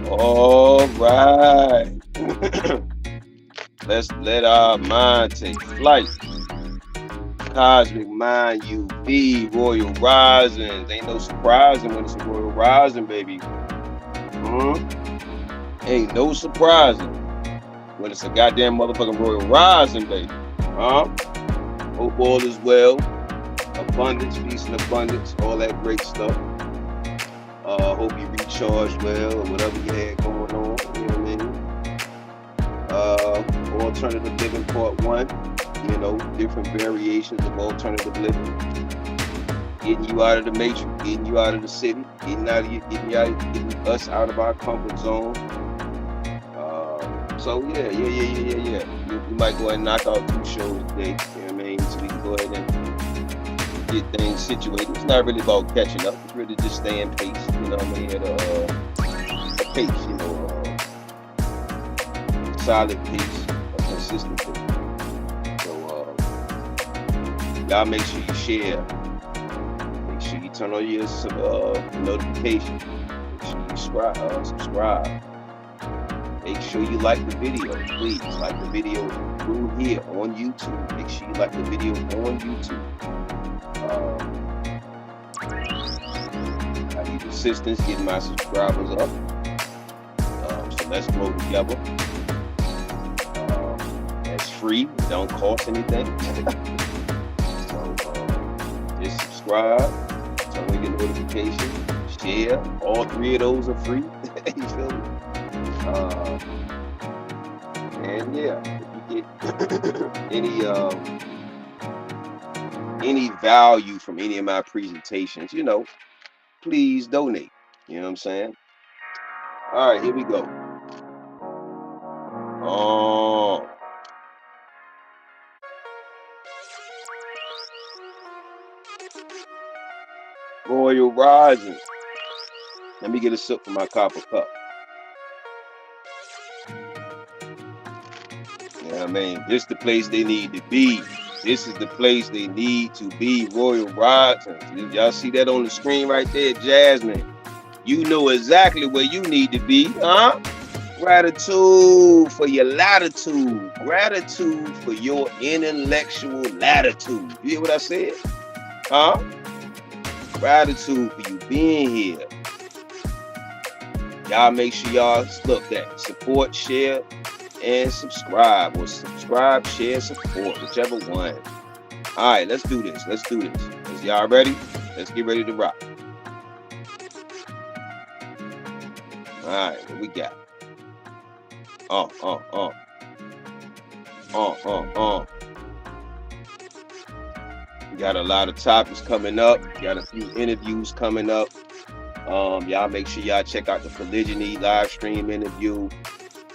All right. Let's let our mind take flight. Cosmic Mind UV, Royal Risings. Ain't no surprising when it's a Royal Rising, baby. Hmm. Ain't no surprising when it's a goddamn motherfucking Royal Rising, baby. Huh? Hope all is well. Abundance, peace, and abundance. All that great stuff. Hope you recharge well or whatever you had going on. You know what I mean? Alternative living part one. You know, different variations of alternative living. Getting you out of the matrix, getting you out of the city, getting us out of our comfort zone. So yeah. You might go ahead and knock out 2 shows today. You know what I mean? So we can go ahead and get things situated. It's not really about catching up. It's really just staying pace. You know what I mean? At a pace. You know, solid pace, a consistent pace. So y'all make sure you share. Make sure you turn on your notifications. Make sure you subscribe. Make sure you like the video, please. Like the video through here on YouTube. Make sure you like the video on YouTube. I need assistance getting my subscribers up. So let's grow together. It's free. It don't cost anything. So just subscribe. Turn on your notifications. Share. All 3 of those are free. You feel me? And yeah, if you get any value from any of my presentations, you know, please donate. You know what I'm saying? All right, here we go. Oh, Royal Rising. Let me get a sip from my copper cup. You know what I mean? This is the place they need to be. This is the place they need to be. Royal Rising. Y'all see that on the screen right there, Jasmine? You know exactly where you need to be, huh? Gratitude for your latitude. Gratitude for your intellectual latitude. You hear what I said? Huh? Gratitude for you being here. Y'all make sure y'all look that. Support, share, and subscribe. Or subscribe, share, support. Whichever one. Alright, let's do this. Is y'all ready? Let's get ready to rock. Alright, what we got? We got a lot of topics coming up. Got a few interviews coming up. Y'all make sure y'all check out the Polygyny live stream interview.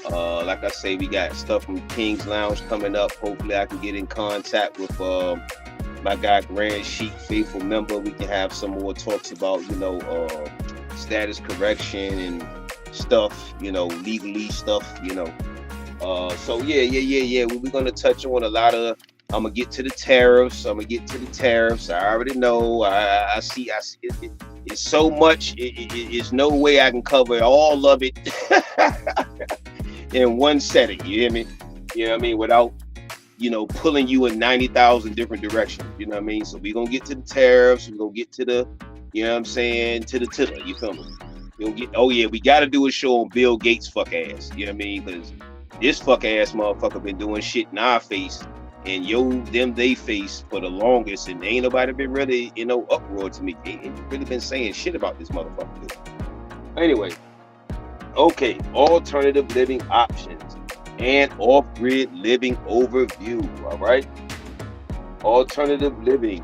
Like I say, we got stuff from King's Lounge coming up. Hopefully I can get in contact with my guy Grand Sheik, faithful member. We can have some more talks about, you know, status correction and stuff, you know, legally stuff, you know. So yeah. We're gonna touch on a lot of. I'm gonna get to the tariffs. I already know. I see. It's so much. It's no way I can cover all of it in one setting. You hear me? You know what I mean? Without, you know, pulling you in 90,000 different directions. You know what I mean? So we're gonna get to the tariffs. We're gonna get to the, you know what I'm saying, to the. You feel me? Oh yeah, we gotta do a show on Bill Gates fuck ass. You know what I mean? Because this fuck ass motherfucker been doing shit in our face and they face for the longest, and ain't nobody been really, you know, uproar to me. They ain't really been saying shit about this motherfucker. Anyway, okay, alternative living options and off-grid living overview. All right, alternative living.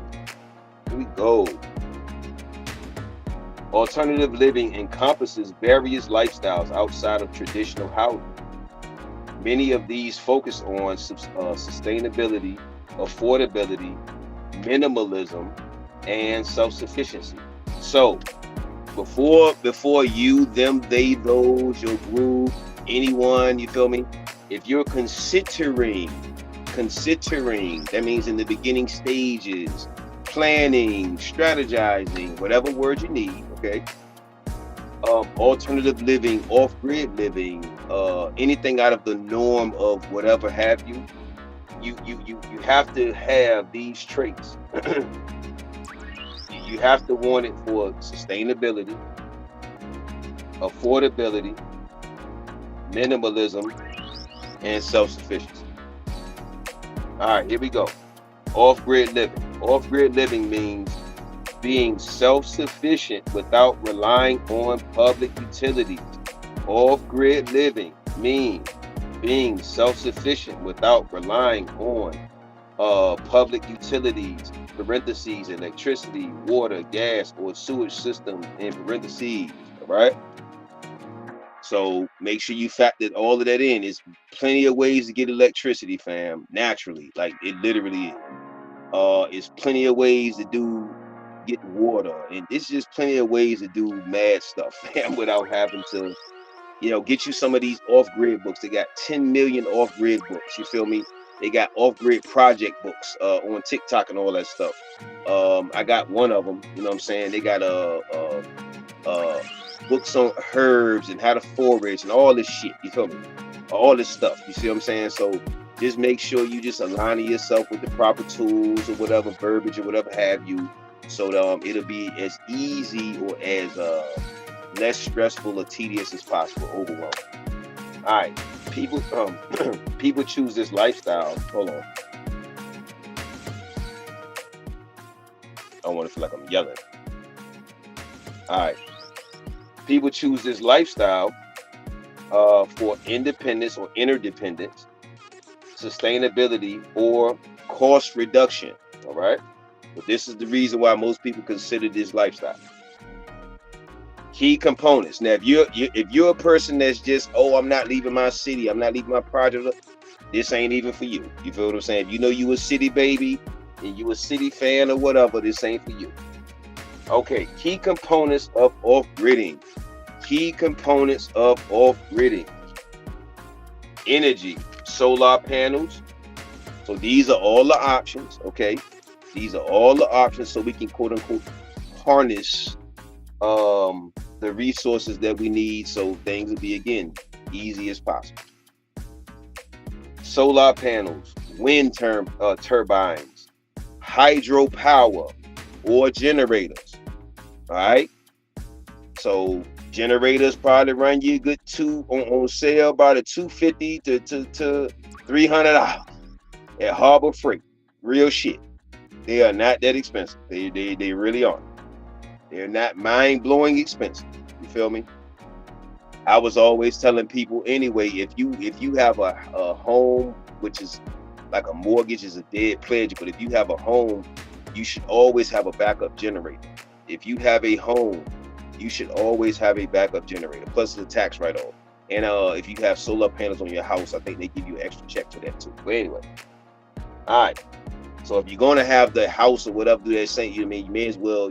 Here we go. Alternative living encompasses various lifestyles outside of traditional housing. Many of these focus on sustainability, affordability, minimalism, and self-sufficiency. So, before you, them, they, those, your group, anyone, you feel me? If you're considering, that means in the beginning stages, planning, strategizing, whatever word you need, okay? Alternative living, off-grid living, anything out of the norm of whatever have you. You have to have these traits. You have to want it for sustainability, affordability, minimalism, and self-sufficiency. All right, here we go. Off-grid living. Off-grid living means being self-sufficient without relying on public utilities. Off-grid living means being self-sufficient without relying on public utilities, parentheses, electricity, water, gas, or sewage systems, in parentheses. All right. So make sure you factor all of that in. There's plenty of ways to get electricity, fam, naturally. Like it literally is. It's plenty of ways to get water, and it's just plenty of ways to do mad stuff, fam, without having to, get you some of these off-grid books. They got 10 million off-grid books. You feel me? They got off-grid project books on TikTok and all that stuff. I got one of them. You know what I'm saying? They got books on herbs and how to forage and all this shit. You feel me? All this stuff. You see what I'm saying? So just make sure you just align yourself with the proper tools or whatever verbiage or whatever have you, so that it'll be as easy or as less stressful or tedious as possible. Overwhelming. All right, people people choose this lifestyle. Hold on, I don't want to feel like I'm yelling. All right, people choose this lifestyle for independence or interdependence, sustainability, or cost reduction. All right, but this is the reason why most people consider this lifestyle. Key components. Now, if you're a person that's just, I'm not leaving my city, I'm not leaving my project, this ain't even for you. You feel what I'm saying? If you know you a city baby and you a city fan or whatever, this ain't for you. Okay, key components of off-gridding. Key components of off-gridding. Energy, solar panels. So these are all the options, okay? These are all the options so we can quote unquote harness the resources that we need, so things will be, again, easy as possible. Solar panels, wind turbines, hydropower, or generators. All right. So generators probably run you a good on sale about a $250 to $300 at Harbor Freight. Real shit. They are not that expensive. They really aren't. They're not mind-blowing expensive. You feel me? I was always telling people anyway, if you have a home, which is like a mortgage is a dead pledge, but if you have a home, you should always have a backup generator. If you have a home, you should always have a backup generator, plus the tax write-off. And if you have solar panels on your house, I think they give you an extra check for that too. But anyway, all right. So if you're gonna have the house or whatever, do that same, you may as well,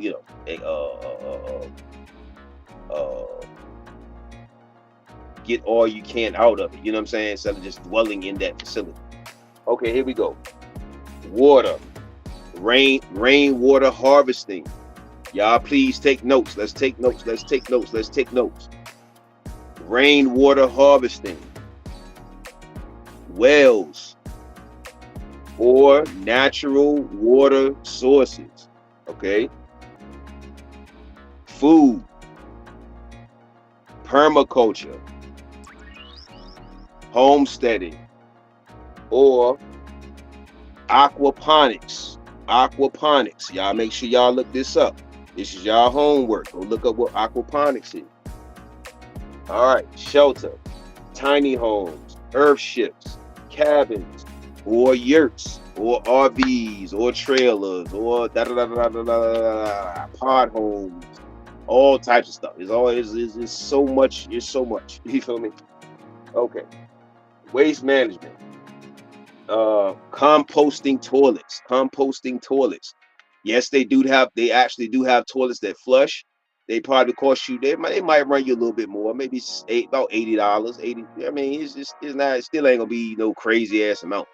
get all you can out of it. You know what I'm saying? Instead of just dwelling in that facility. Okay, here we go. Water, rainwater harvesting. Y'all please take notes. Let's take notes. Let's take notes. Let's take notes. Rainwater harvesting. Wells or natural water sources. Okay. Food. Permaculture. Homesteading. Or aquaponics. Aquaponics. Y'all make sure y'all look this up. This is y'all homework. Go look up what aquaponics is. All right. Shelter. Tiny homes. Earthships. Cabins. Or yurts. Or RVs. Or trailers. Or pod homes. All types of stuff. It's so much. It's so much. You feel me? Okay. Waste management. Composting toilets. Yes, they actually do have toilets that flush. They probably cost you, they might run you a little bit more, maybe about $80. I mean, it still ain't gonna be no crazy ass amount.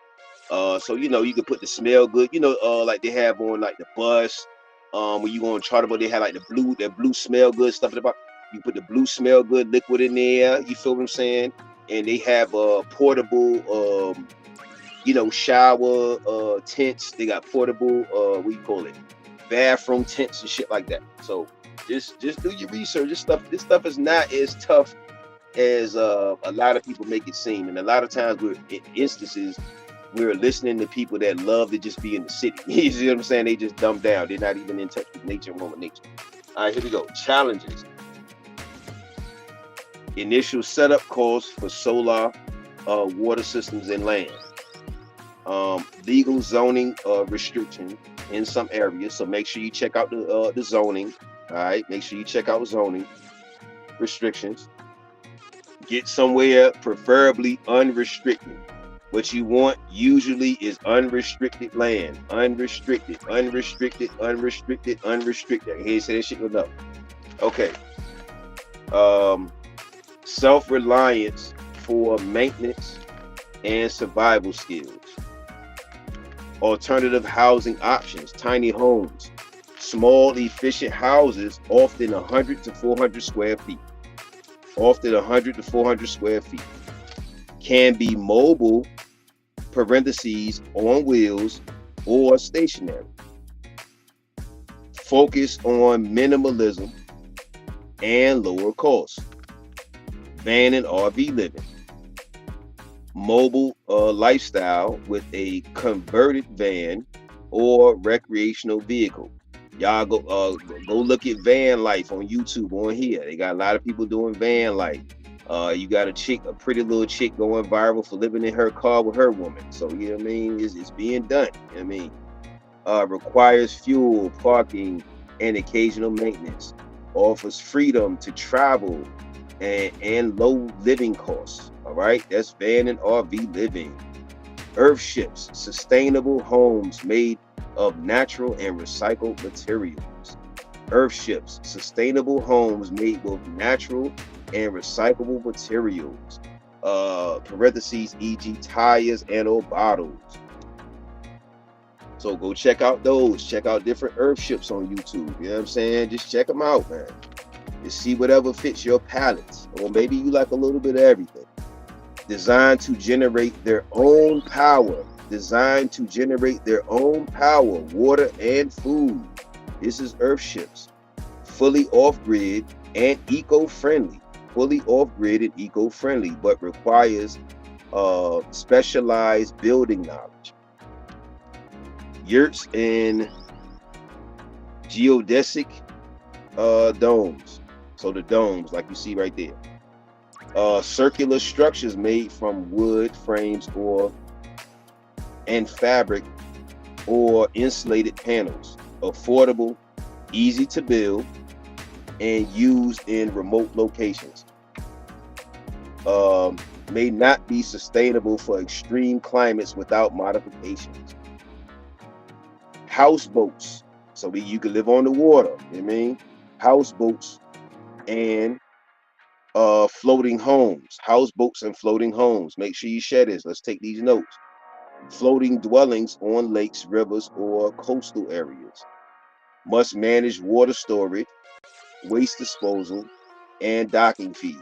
So you can put the smell good, like they have on like the bus, when you go on Charterboat, they have like that blue smell good stuff at the bottom. You put the blue smell good liquid in there. You feel what I'm saying? And they have portable shower tents. They got portable what do you call it? Bathroom tents and shit like that. So just do your research. This stuff is not as tough as a lot of people make it seem. And a lot of times we're listening to people that love to just be in the city. You see what I'm saying? They just dumb down. They're not even in touch with nature and woman nature. All right, here we go. Challenges. Initial setup costs for solar water systems and land. Legal zoning restriction in some areas. So make sure you check out the zoning. All right, make sure you check out zoning restrictions. Get somewhere preferably unrestricted. What you want usually is unrestricted land. Unrestricted. I can hear you say that shit enough. Okay. Self-reliance for maintenance and survival skills. Alternative housing options. Tiny homes. Small, efficient houses, often 100 to 400 square feet. Can be mobile, parentheses, on wheels, or stationary. Focus on minimalism and lower costs. Van and RV living. Mobile lifestyle with a converted van or recreational vehicle. Y'all go look at van life on YouTube on here. They got a lot of people doing van life. You got a pretty little chick going viral for living in her car with her woman. So you know what I mean, it's being done. You know what I mean? Requires fuel, parking, and occasional maintenance. Offers freedom to travel and low living costs. All right, that's van and RV living. Earthships, sustainable homes made of natural and recycled materials. Earthships, sustainable homes made with natural and recyclable materials. Parentheses, e.g. tires and or bottles. So go check out those. Check out different earthships on YouTube. You know what I'm saying? Just check them out, man. Just see whatever fits your palates. Or maybe you like a little bit of everything. Designed to generate their own power. Water and food. This is earthships. Fully off-grid and eco-friendly. But requires specialized building knowledge. Yurts and geodesic domes. So the domes, like you see right there. Circular structures made from wood frames and fabric or insulated panels. Affordable, easy to build, and used in remote locations. May not be sustainable for extreme climates without modifications. Houseboats. So you can live on the water. You know what I mean? Houseboats and floating homes. Houseboats and floating homes. Make sure you share this. Let's take these notes. Floating dwellings on lakes, rivers, or coastal areas. Must manage water storage, waste disposal, and docking fees.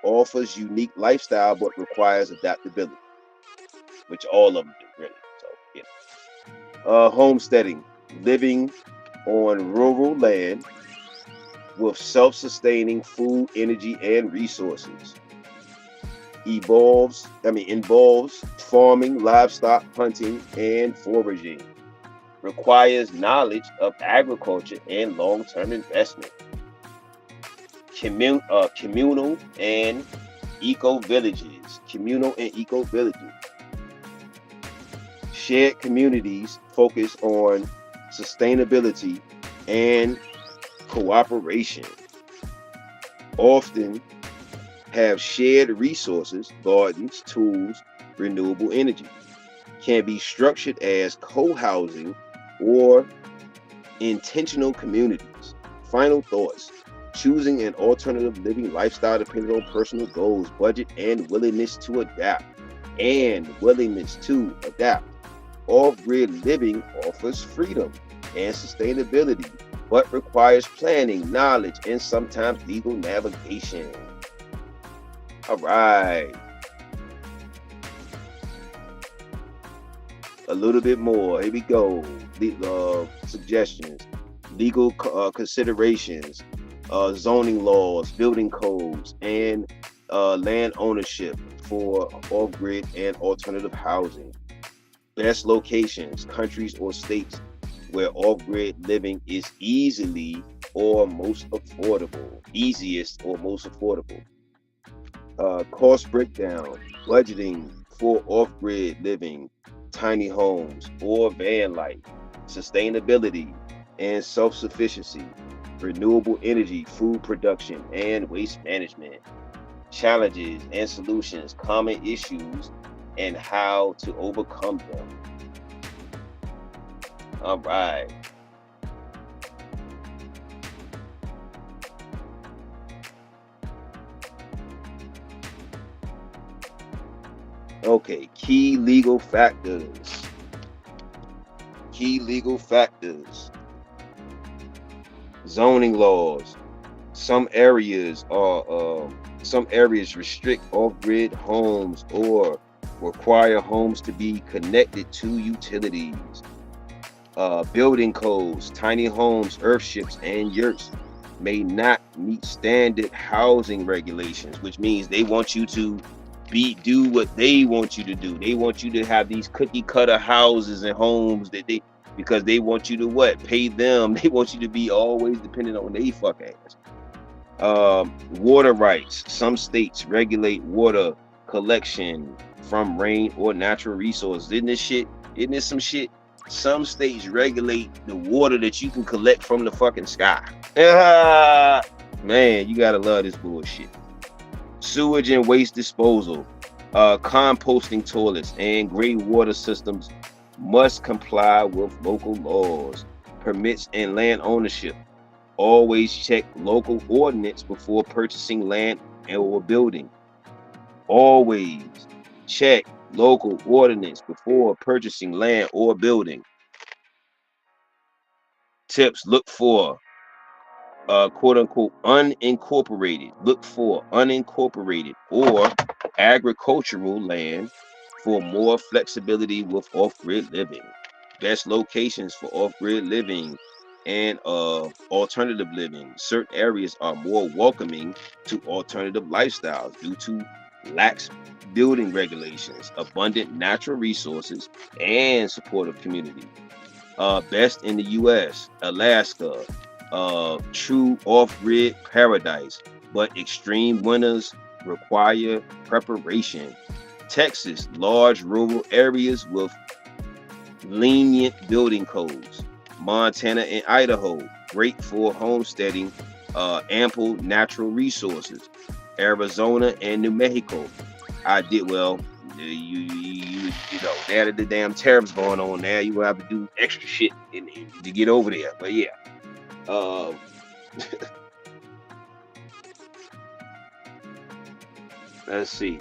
Offers unique lifestyle but requires adaptability, which all of them do, really. So, yeah. Homesteading, living on rural land with self-sustaining food, energy, and resources. Involves farming, livestock, hunting, and foraging. Requires knowledge of agriculture and long-term investment. Communal and eco villages. Shared communities focus on sustainability and cooperation. Often have shared resources, gardens, tools, renewable energy. Can be structured as co-housing or intentional communities. Final thoughts. Choosing an alternative living lifestyle depending on personal goals, budget, and willingness to adapt. Off-grid living offers freedom and sustainability, but requires planning, knowledge, and sometimes legal navigation. All right. A little bit more. Here we go. Suggestions, legal considerations, zoning laws, building codes, and land ownership for off-grid and alternative housing. Best locations, countries or states where off-grid living is easiest or most affordable. Cost breakdown, budgeting for off-grid living, tiny homes or van life, sustainability and self-sufficiency, renewable energy, food production, and waste management, challenges and solutions, common issues, and how to overcome them. All right. Okay, key legal factors. Key legal factors. Zoning laws. Some areas restrict off-grid homes or require homes to be connected to utilities. Building codes. Tiny homes, earthships, and yurts may not meet standard housing regulations, which means they want you to do what they want you to do. They want you to have these cookie cutter houses and homes because they want you to what? Pay them. They want you to be always dependent on they fuck ass. Water rights. Some states regulate water collection from rain or natural resources. Isn't this some shit? Some states regulate the water that you can collect from the fucking sky. Man, you gotta love this bullshit. Sewage and waste disposal, composting toilets, and gray water systems must comply with local laws. Permits and land ownership. Always check local ordinance before purchasing land or building. Always check local ordinance before purchasing land or building. Tips: look for quote unquote unincorporated. Look for unincorporated or agricultural land for more flexibility with off-grid living. Best locations for off-grid living and alternative living. Certain areas are more welcoming to alternative lifestyles due to lax building regulations, abundant natural resources, and supportive community. Best in the U.S., Alaska, true off-grid paradise, but extreme winters require preparation. Texas, large rural areas with lenient building codes. Montana and Idaho, great for homesteading, ample natural resources. Arizona and New Mexico, you know, now that the damn tariffs going on now, you will have to do extra shit to get over there. But yeah. Let's see.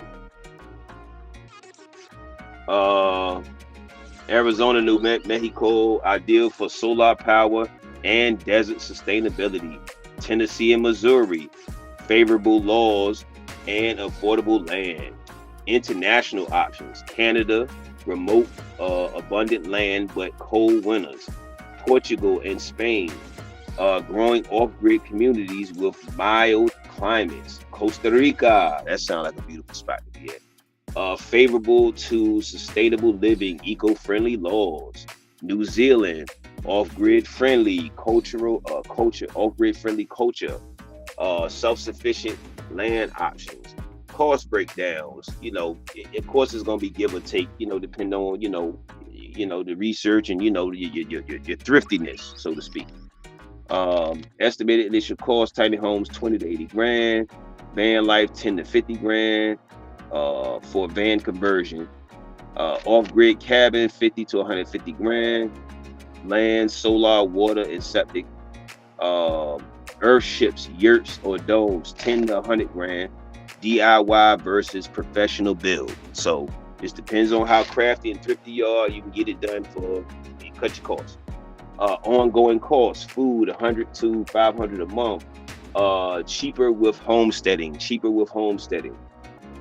Arizona, New Mexico, ideal for solar power and desert sustainability. Tennessee and Missouri, favorable laws and affordable land. International options: Canada, remote, abundant land but cold winters. Portugal and Spain, growing off-grid communities with mild climates. Costa Rica, that sounds like a beautiful spot to be at. Favorable to sustainable living, eco-friendly laws. New Zealand, off-grid friendly off-grid friendly culture, self-sufficient land options. Cost breakdowns, you know, of course it's gonna be give or take, you know, depending on, you know, the research and, you know, your thriftiness, so to speak. Estimated initial cost: tiny homes 20 to 80 grand, van life 10 to 50 grand, for van conversion. Off-grid cabin 50 to 150 grand, land, solar, water, and septic. Earthships, yurts, or domes 10 to 100 grand. DIY versus professional build. So this depends on how crafty and thrifty you are. You can get it done for, cut your costs. Ongoing costs, food 100 to 500 a month. Cheaper with homesteading. Cheaper with homesteading.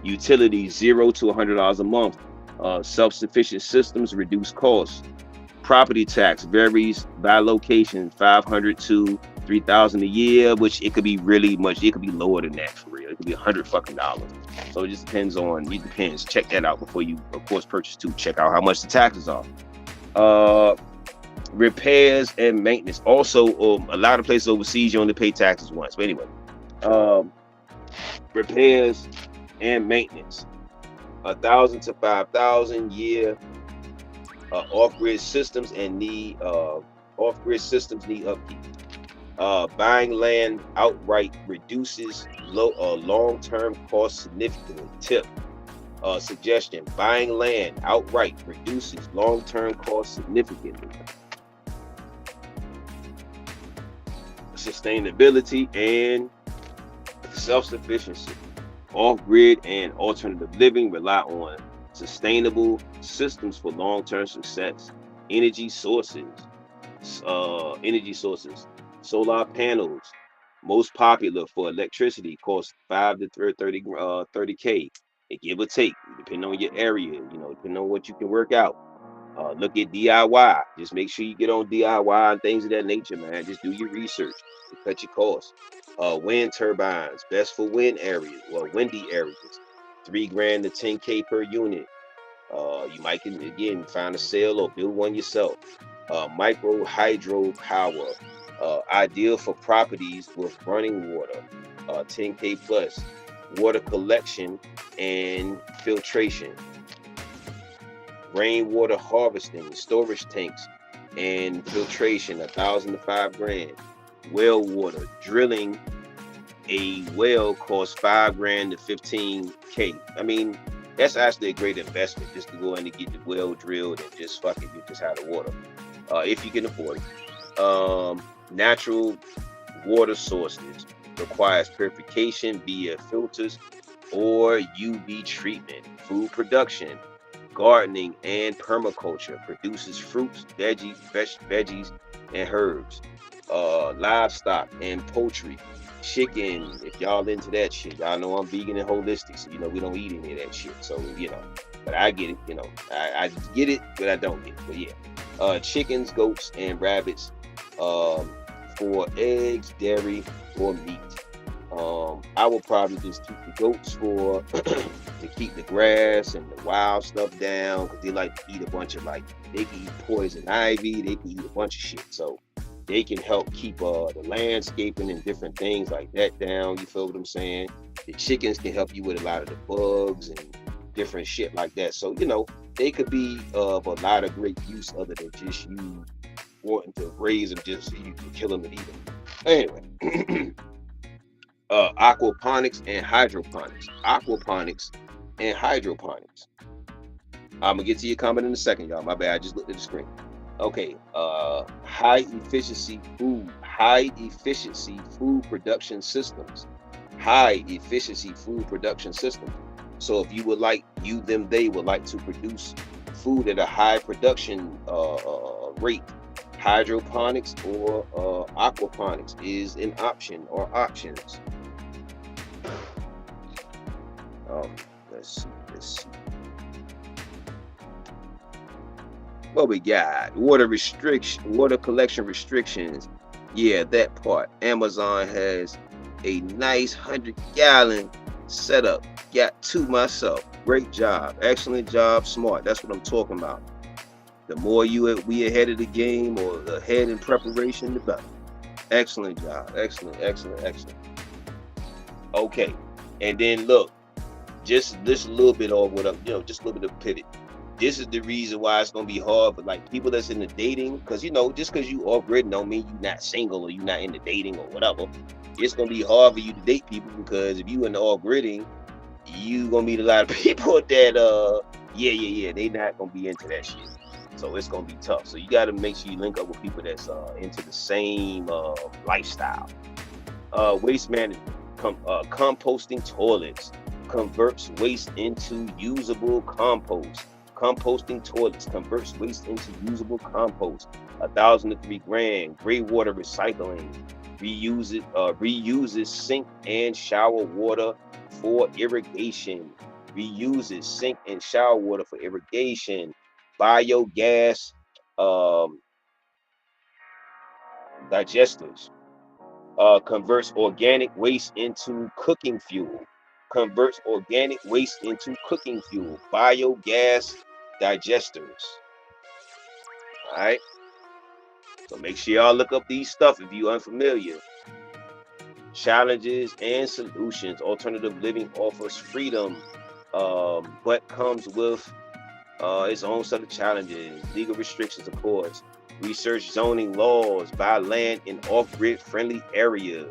Utilities $0 to $100 a month. Self-sufficient systems reduce costs. Property tax varies by location, 500 to 3,000 a year, which it could be really much. It could be lower than that for real. It could be $100 fucking. So it just depends on. It depends. Check that out before you, of course, purchase too. Check out how much the taxes are. Repairs and maintenance. Also, a lot of places overseas you only pay taxes once. But anyway, repairs and maintenance, 1,000 to 5,000 year. Off-grid systems need upkeep. Buying land outright reduces long-term costs significantly. Tip. Suggestion: buying land outright reduces long-term costs significantly. Sustainability and self-sufficiency. Off-grid and alternative living rely on sustainable systems for long-term success. Energy sources. Solar panels, most popular for electricity, cost 5 to 30K. Give or take, depending on your area, depending on what you can work out. Look at DIY. Just make sure you get on DIY and things of that nature, man. Just do your research to cut your costs. Wind turbines, best for windy areas. $3,000 to 10K per unit. You might can find a sale or build one yourself. Micro hydro power, ideal for properties with running water. 10K plus. Water collection and filtration. Rainwater harvesting, storage tanks and filtration, 1,000 to $5,000. Well water, drilling a well costs $5,000 to 15K. I mean, that's actually a great investment, just to go in and get the well drilled and just fucking you just have the water, if you can afford it. Natural water sources requires purification via filters or UV treatment. Food production, gardening and permaculture produces fruits, veggies and herbs. Livestock and poultry, chicken. If y'all into that shit, y'all know I'm vegan and holistic, so we don't eat any of that shit. So but I get it. I get it, but I don't get it. But yeah, chickens, goats, and rabbits, for eggs, dairy, or meat. I will probably just keep the goats for to keep the grass and the wild stuff down, because they like to eat a bunch of they can eat poison ivy, they can eat a bunch of shit. So they can help keep the landscaping and different things like that down. You feel what I'm saying? The chickens can help you with a lot of the bugs and different shit like that. So they could be of a lot of great use other than just you wanting to raise them just so you can kill them and eat them. Anyway, aquaponics and hydroponics. I'm gonna get to your comment in a second, y'all. My bad, I just looked at the screen. Okay, high efficiency food production systems. So if they would like to produce food at a high production rate, hydroponics or aquaponics is an option or options. Let's see. What we got? Water collection restrictions. Yeah, that part. Amazon has a nice 100-gallon setup. Got two myself. Great job. Excellent job. Smart. That's what I'm talking about. The more we ahead of the game or ahead in preparation, the better. Excellent job. Excellent. Okay. And then look, just this little bit of what I'm, just a little bit of pivot. This is the reason why it's gonna be hard for people that's in the dating, because just because you off-grid don't mean you're not single or you're not into dating or whatever. It's gonna be hard for you to date people, because if you in the off-gridding, you gonna meet a lot of people that they not gonna be into that shit. So it's gonna be tough. So you gotta make sure you link up with people that's into the same lifestyle. Waste management, composting toilets converts waste into usable compost. Composting toilets converts waste into usable compost. 1,000 to 3 grand. Gray water recycling reuses sink and shower water for irrigation. Reuses sink and shower water for irrigation. Biogas digesters. Converts organic waste into cooking fuel. Converts organic waste into cooking fuel. Biogas digesters. All right. So make sure y'all look up these stuff if you're unfamiliar. Challenges and solutions. Alternative living offers freedom, but comes with its own set of challenges. Legal restrictions, of course. Research zoning laws by land in off-grid friendly areas.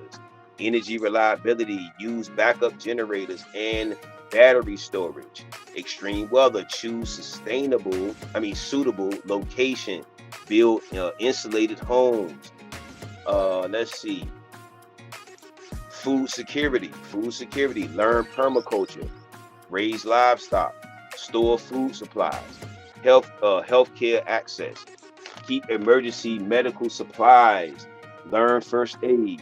Energy reliability, use backup generators and battery storage. Extreme weather, choose suitable location. Build insulated homes. Let's see. Food security, learn permaculture, raise livestock, store food supplies, healthcare access, keep emergency medical supplies, learn first aid,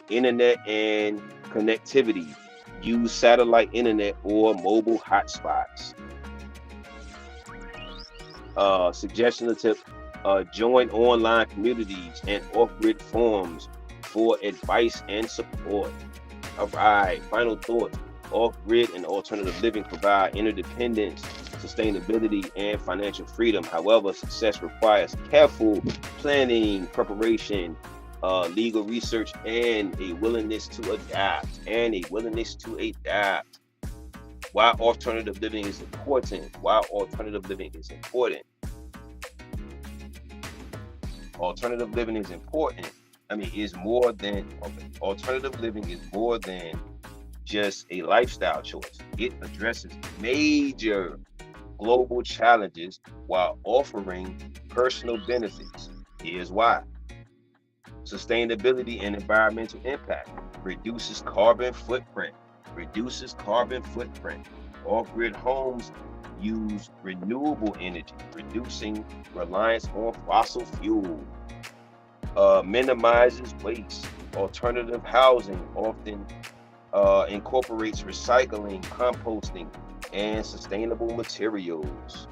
internet and connectivity, use satellite internet or mobile hotspots. Suggestion or tip, join online communities and off-grid forums for advice and support. All right, final thoughts. Off-grid and alternative living provide interdependence, sustainability, and financial freedom. However, success requires careful planning, preparation, legal research, and a willingness to adapt. Why alternative living is important. Alternative living is important. Alternative living is more than just a lifestyle choice. It addresses major global challenges while offering personal benefits. Here's why. Sustainability and environmental impact. Reduces carbon footprint. Off-grid homes use renewable energy, reducing reliance on fossil fuel. Minimizes waste. Alternative housing often incorporates recycling, composting, and sustainable materials.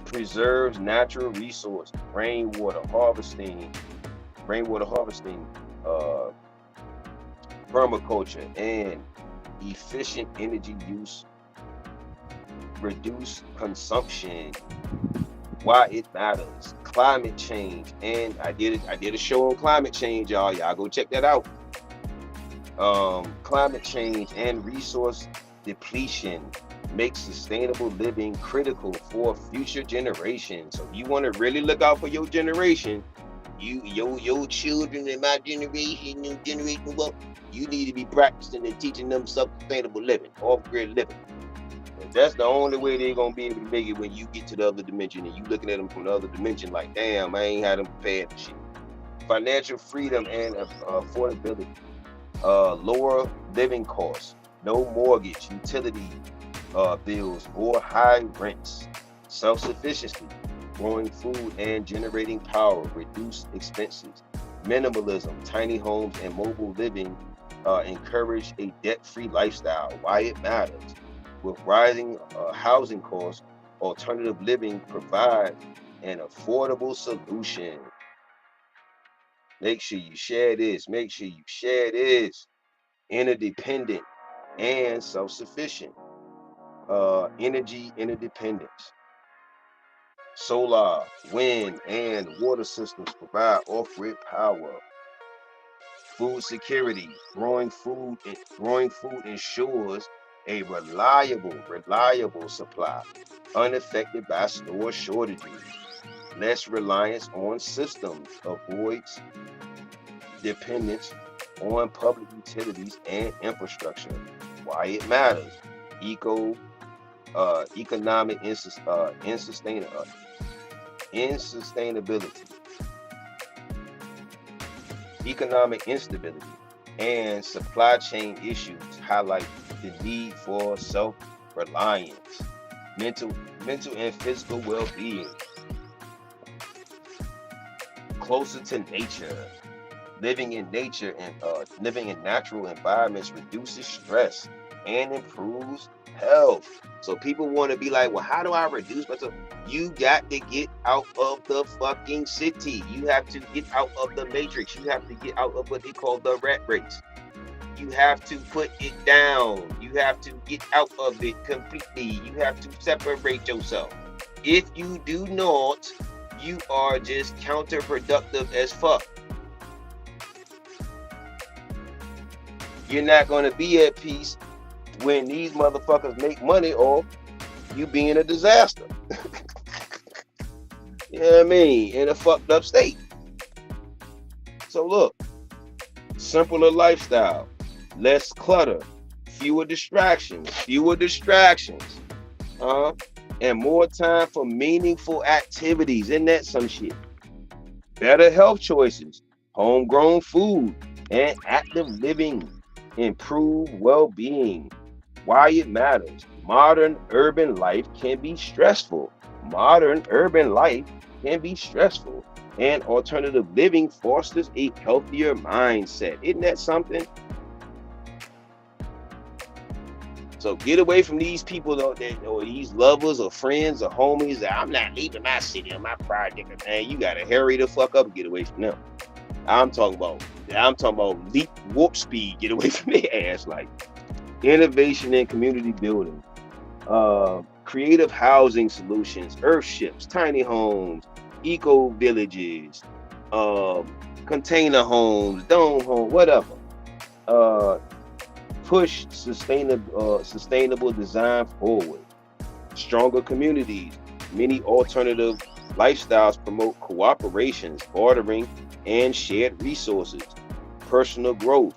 Preserves natural resources, rainwater harvesting, permaculture, and efficient energy use. Reduce consumption. Why it matters. Climate change, and I did a show on climate change, y'all go check that out. Climate change and resource depletion makes sustainable living critical for future generations. So you want to really look out for your generation, your children and my generation, new generation, well, you need to be practicing and teaching them sustainable living, off-grid living. That's the only way they're gonna be able to make it when you get to the other dimension and you looking at them from the other dimension like, damn, I ain't had them prepared for shit. Financial freedom and affordability. Lower living costs, no mortgage, utility bills, or high rents. Self-sufficiency, growing food and generating power, reduce expenses. Minimalism, tiny homes and mobile living encourage a debt-free lifestyle. Why it matters. With rising housing costs, alternative living provides an affordable solution. Make sure you share this. Interdependent and self-sufficient. Energy interdependence. Solar, wind, and water systems provide off-grid power. Food security. Growing food ensures a reliable supply, unaffected by store shortages. Less reliance on systems, avoids dependence on public utilities and infrastructure. Why it matters. Economic insustainability. Economic instability and supply chain issues highlight the need for self-reliance. mental, mental and physical well-being, closer to nature. Living in nature and living in natural environments reduces stress and improves health. So people want to be like, well, how do I reduce myself? You got to get out of the fucking city. You have to get out of the matrix. You have to get out of what they call the rat race. You have to put it down. You have to get out of it completely. You have to separate yourself. If you do not, you are just counterproductive as fuck. You're not going to be at peace when these motherfuckers make money off you being a disaster. You know what I mean? In a fucked up state. So look, simpler lifestyle, less clutter, fewer distractions, and more time for meaningful activities. Isn't that some shit? Better health choices, homegrown food, and active living. Improve well-being. Why it matters. Modern urban life can be stressful. And alternative living fosters a healthier mindset. Isn't that something? So get away from these people or these lovers or friends or homies that I'm not leaving my city or my project. Man, you gotta hurry the fuck up and get away from them. I'm talking about leap warp speed, get away from their ass. Like innovation and community building, creative housing solutions, earthships, tiny homes, eco villages, container homes, dome home, whatever. Push sustainable design forward. Stronger communities. Many alternative lifestyles promote cooperations, bartering, and shared resources. Personal growth,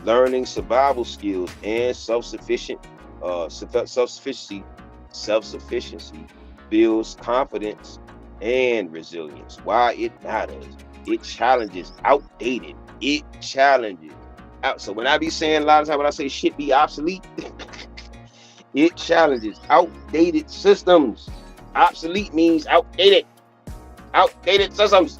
learning survival skills, and self-sufficiency builds confidence and resilience. Why it matters. It challenges outdated. So when I be saying a lot of times when I say shit be obsolete, it challenges outdated systems. Obsolete means outdated systems.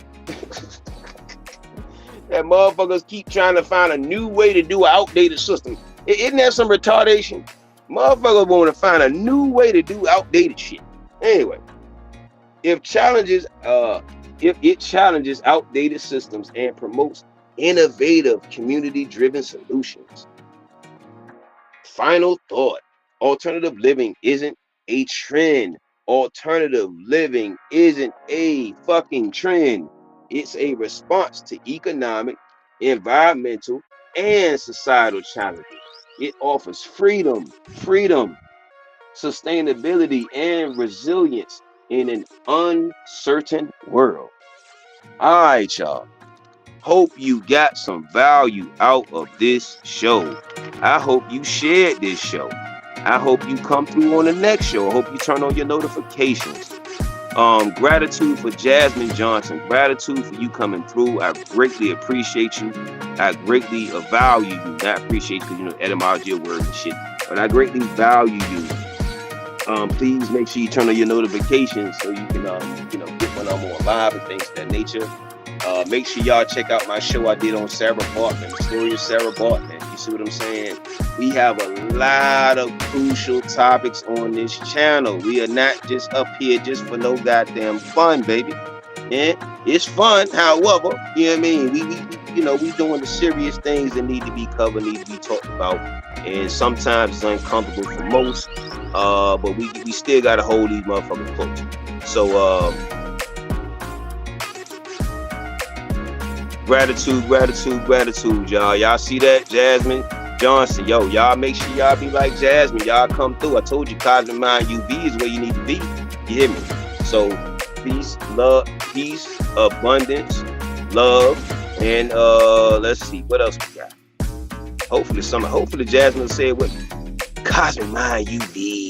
That motherfuckers keep trying to find a new way to do an outdated system. Isn't that some retardation? Motherfuckers want to find a new way to do outdated shit. Anyway, if it challenges outdated systems and promotes innovative, community-driven solutions. Final thought: alternative living isn't a trend. Alternative living isn't a fucking trend. It's a response to economic, environmental, and societal challenges. It offers freedom, sustainability, and resilience in an uncertain world. All right, y'all. Hope you got some value out of this show. I hope you shared this show. I hope you come through on the next show. I hope you turn on your notifications. Gratitude for Jasmine Johnson. Gratitude for you coming through. I greatly appreciate you. I greatly value you. Not appreciate you, because etymology of words and shit. But I greatly value you. Please make sure you turn on your notifications so you can get when I'm on live and things of that nature. Make sure y'all check out my show I did on Sarah Bartman, the story of Sarah Bartman. You see what I'm saying? We have a lot of crucial topics on this channel. We are not just up here just for no goddamn fun, baby. And it's fun, however, you know what I mean? We doing the serious things that need to be covered, need to be talked about. And sometimes it's uncomfortable for most, but we still got to hold these motherfuckers close. So, gratitude, y'all. Y'all see that? Jasmine Johnson. Yo, y'all make sure y'all be like Jasmine. Y'all come through. I told you, Cosmic Mind UV is where you need to be. You hear me? So, peace, love, abundance, love, and let's see, what else we got? Hopefully Jasmine will say it with me. Cosmic Mind UV.